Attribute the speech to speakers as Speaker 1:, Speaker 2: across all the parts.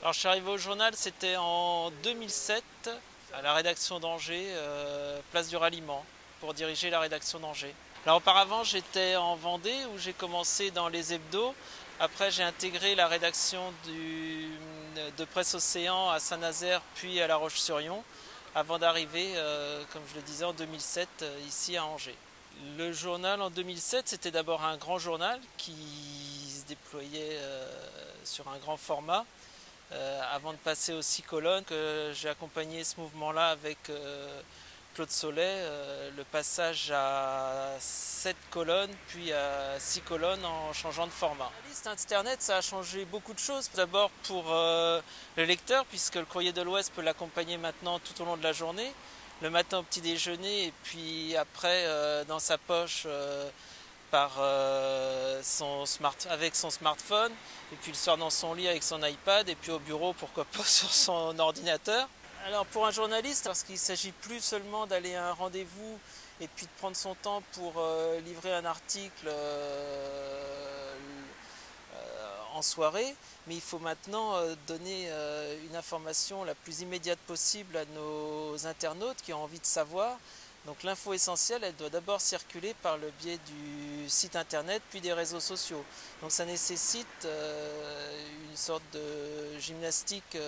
Speaker 1: Alors je suis arrivé au journal, c'était en 2007, à la rédaction d'Angers, place du Ralliement, pour diriger la rédaction d'Angers. Alors auparavant j'étais en Vendée où j'ai commencé dans les hebdos. Après j'ai intégré la rédaction de Presse Océan à Saint-Nazaire puis à La Roche-sur-Yon avant d'arriver, comme je le disais, en 2007 ici à Angers. Le journal en 2007 c'était d'abord un grand journal qui se déployait sur un grand format. Avant de passer aux 6 colonnes, que j'ai accompagné ce mouvement-là avec Claude Sollet, le passage à 7 colonnes, puis à 6 colonnes en changeant de format. La liste Internet, ça a changé beaucoup de choses. D'abord pour le lecteur, puisque le Courrier de l'Ouest peut l'accompagner maintenant tout au long de la journée, le matin au petit déjeuner, et puis après dans sa poche avec son smartphone, et puis le soir dans son lit avec son iPad, et puis au bureau, pourquoi pas, sur son ordinateur. Alors pour un journaliste, parce qu'il ne s'agit plus seulement d'aller à un rendez-vous et puis de prendre son temps pour livrer un article en soirée, mais il faut maintenant donner une information la plus immédiate possible à nos internautes qui ont envie de savoir. Donc l'info essentielle, elle doit d'abord circuler par le biais du site internet puis des réseaux sociaux. Donc ça nécessite une sorte de gymnastique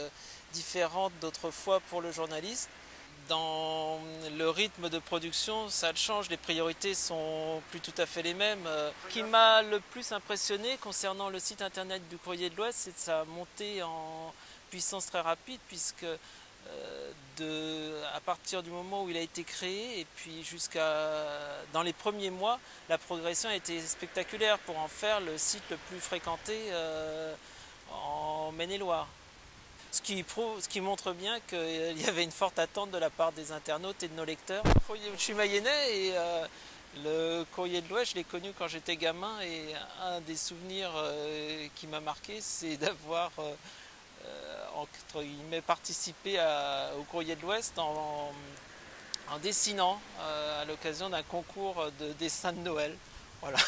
Speaker 1: différente d'autrefois pour le journaliste. Dans le rythme de production, ça le change, les priorités sont plus tout à fait les mêmes. Ce qui m'a le plus impressionné concernant le site internet du Courrier de l'Ouest, c'est sa montée en puissance très rapide, puisque à partir du moment où il a été créé et puis jusqu'à dans les premiers mois, la progression a été spectaculaire pour en faire le site le plus fréquenté en Maine-et-Loire. Ce qui montre bien qu'il y avait une forte attente de la part des internautes et de nos lecteurs. Je suis mayennais et le Courrier de l'Ouest, je l'ai connu quand j'étais gamin, et un des souvenirs qui m'a marqué, c'est d'avoir entre guillemets participé au Courrier de l'Ouest en dessinant à l'occasion d'un concours de dessin de Noël. Voilà.